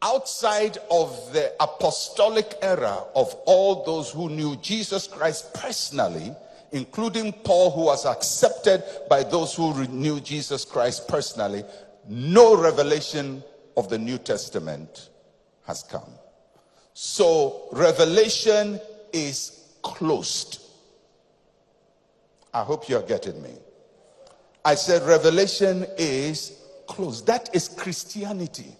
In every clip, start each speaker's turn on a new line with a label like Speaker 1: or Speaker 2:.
Speaker 1: outside of the apostolic era of all those who knew Jesus Christ personally, including Paul, who was accepted by those who knew Jesus Christ personally, no revelation of the New Testament has come. So revelation is closed. I hope you're getting me. I said revelation is closed. That is Christianity.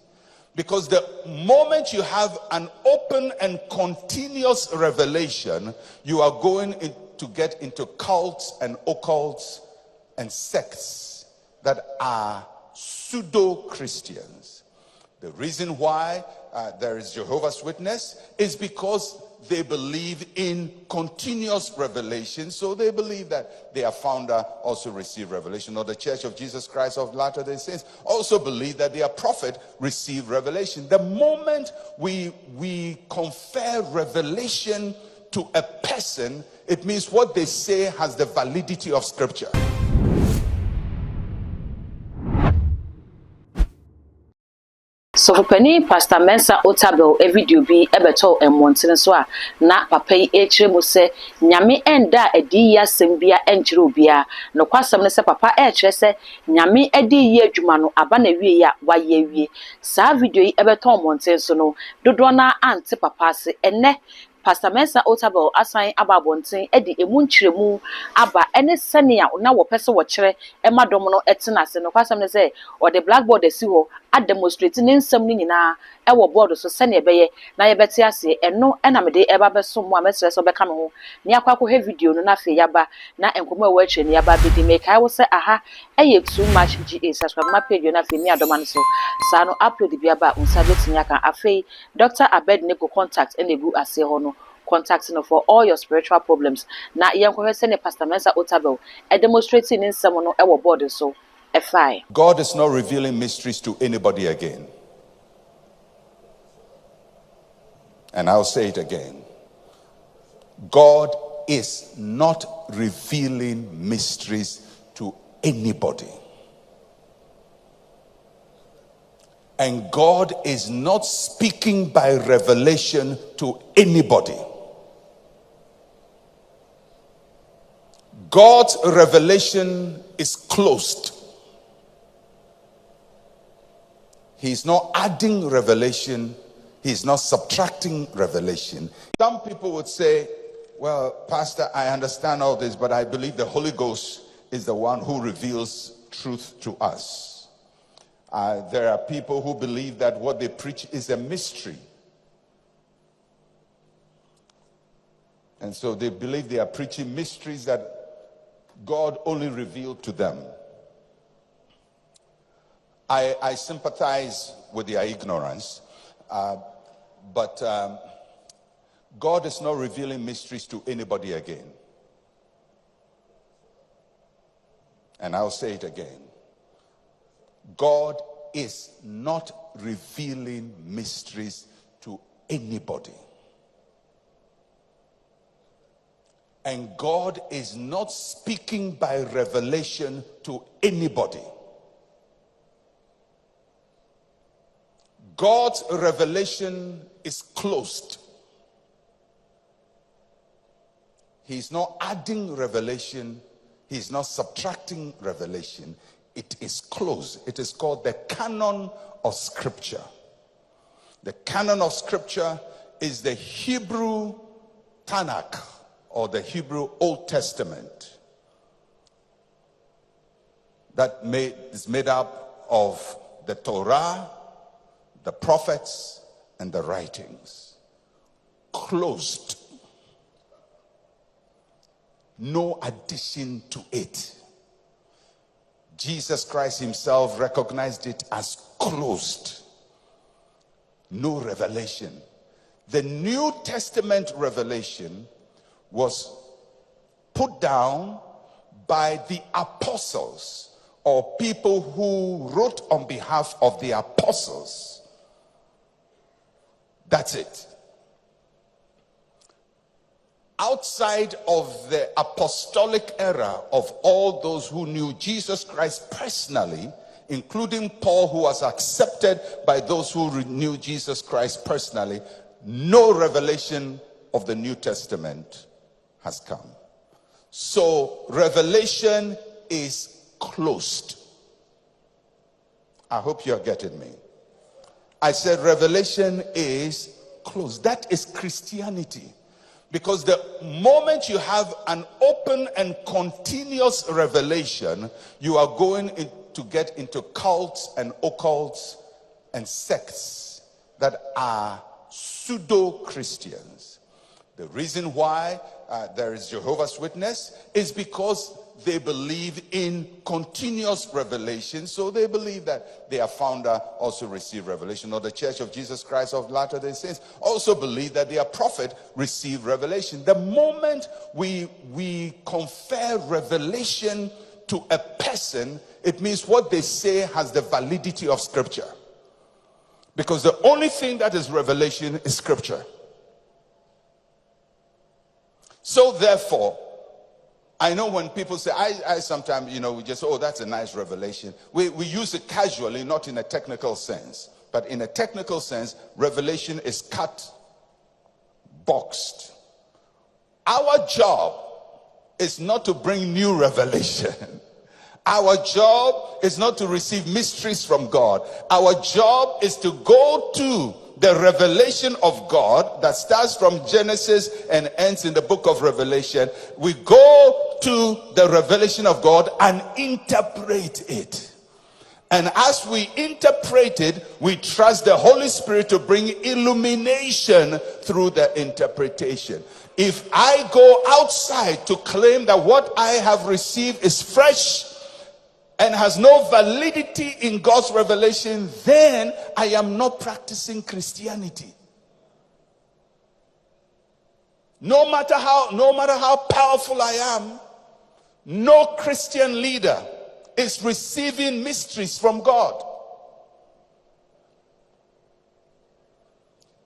Speaker 1: Because the moment you have an open and continuous revelation, you are going to get into cults and occults and sects that are pseudo-Christians. The reason why there is Jehovah's Witness is because they believe in continuous revelation. So they believe that their founder also received revelation. Or the Church of Jesus Christ of Latter-day Saints also believe that their prophet received revelation. The moment we confer revelation to a person, it means what they say has the validity of Scripture.
Speaker 2: So penny Pastor Mensa Otabil a video be ebeto and mountain so na papa yi mu se nyame enda edi ya sembia enchiro bia no kwasam ne se papa se nyame edi yi adwuma no aba na wie ya waye wie sa video yi ebeto mountain so no dodo na ante papa se ene Pastor Mensa Otabil asan ababonten edi emu nkyeremu aba ene senia na wo pese wo kyere emadom no etena se no kwasam ne se o the blackboard esi ho a demonstrate ne nsam ni nyina e wo board so senia beye na ye beti ase eno ena mede eba beso mu amesre so beka me ho ne akwakọ he video no na fe yaba na enkomo e wo akire ne yaba bedi me kai wo se aha eye too much ga subscribe my page na fe mi adoma so sa no upload bi aba unsa betinya kan afei Dr. Abed ne go contact enegu ase ho no contact no for all your spiritual problems na yenko se ne Pastor Mensa Otabil e demonstrating in some no e wo board so e fine.
Speaker 1: God is not revealing mysteries to anybody again. And I'll say it again. God is not revealing mysteries to anybody. And God is not speaking by revelation to anybody. God's revelation is closed. He's not adding revelation. He's not subtracting revelation. Some people would say, well, Pastor, I understand all this, but I believe the Holy Ghost is the one who reveals truth to us. There are people who believe that what they preach is a mystery. And so they believe they are preaching mysteries that God only revealed to them. I sympathize with their ignorance, but God is not revealing mysteries to anybody again. And I'll say it again. God is not revealing mysteries to anybody. And God is not speaking by revelation to anybody. God's revelation is closed. He's not adding revelation. He's not subtracting revelation. It is closed. It is called the canon of Scripture. The canon of Scripture is the Hebrew Tanakh, or the Hebrew Old Testament, that is made up of the Torah, the prophets, and the writings. Closed. No addition to it. Jesus Christ himself recognized it as closed. No revelation. The New Testament revelation was put down by the apostles, or people who wrote on behalf of the apostles. That's it. Outside of the apostolic era of all those who knew Jesus Christ personally, including Paul, who was accepted by those who knew Jesus Christ personally, no revelation of the New Testament has come. So revelation is closed. I hope you're getting me. I said revelation is closed. That is Christianity. Because the moment you have an open and continuous revelation, you are going to get into cults and occults and sects that are pseudo-Christians. The reason why there is Jehovah's Witness is because they believe in continuous revelation. So they believe that their founder also received revelation, or the Church of Jesus Christ of Latter-day Saints also believe that their prophet received revelation. The moment we confer revelation to a person, it means what they say has the validity of Scripture. Because the only thing that is revelation is Scripture. So therefore, I know when people say, I sometimes, we just, oh, that's a nice revelation. We use it casually, not in a technical sense. But in a technical sense, revelation is cut, boxed. Our job is not to bring new revelation. Our job is not to receive mysteries from God. Our job is to go to the revelation of God that starts from Genesis and ends in the book of Revelation. We go to the revelation of God and interpret it. And as we interpret it, we trust the Holy Spirit to bring illumination through the interpretation. If I go outside to claim that what I have received is fresh and has no validity in God's revelation, then I am not practicing Christianity. No matter how powerful I am, no Christian leader is receiving mysteries from God.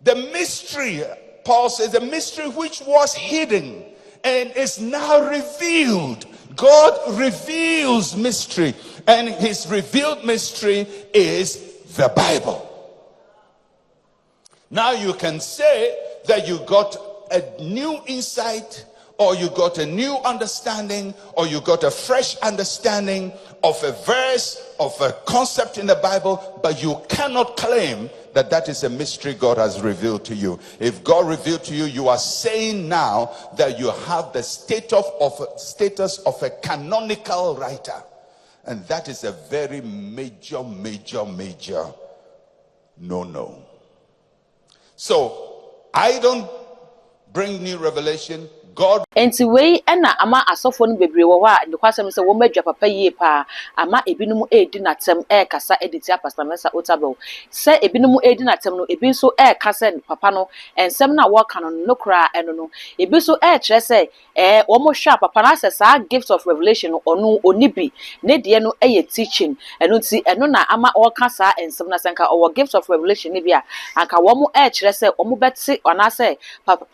Speaker 1: The mystery, Paul says, the mystery which was hidden and is now revealed. God reveals mystery, and his revealed mystery is the Bible. Now you can say that you got a new insight, or you got a new understanding, or you got a fresh understanding of a verse, of a concept in the Bible, but you cannot claim that that is a mystery God has revealed to you. If God revealed to you, you are saying now that you have the status of a canonical writer. And that is a very major no. So, I don't bring new revelation. God.
Speaker 2: Enti wei na ama asofo no bebre wo ha de kwasem se wo madwa papa yie pa ama ebinumu edi natem kasa editi Pastor Mensa Otabil se ebinumu edi natem no ebi so kasa papa no ensem na wo kan no kra eno no ebi so kire se wo mo hwa papa na sa gift of revelation onu onibi ne de no teaching eno ti eno na ama wo kasa ensem na senka o gift of revelation ne bia anka wo mo kire se wo mo beti ona se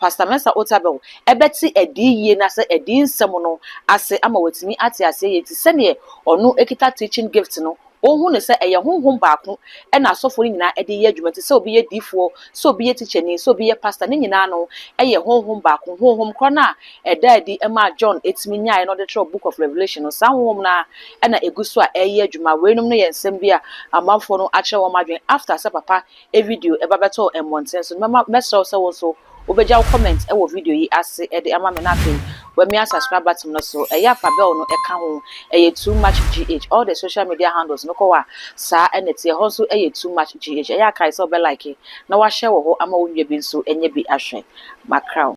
Speaker 2: Pastor Mensa Otabil ebeti edi ye na se edi nsem no ase ama watimi ate ase ye ti se ne onu ekita teaching gift no ohun ne se eye honhom baako e na asofo ni nyina ede ye adwuma ti se obi ye difo se obi ye teacher ni se obi ye pastor ni nyina no eye honhom baako honhom kro na eda edi ema John etimi nyae no de tro book of Revelation no san honhom na e na egusu a eye adwuma weenum no ye nsem bia amanfo no akere wo madwen after se papa e video e babeto emonten so meso se wo so obeja comment e wo video yi ase e de ama me na pe we me subscribe button no so e ya fa bell no e ka ho e too much gh all the social media handles no ko wa sa e net e ho so e too much gh e ya kai so be like na wa share wo ho ama wo nwe bi nso enye bi ahwe macrown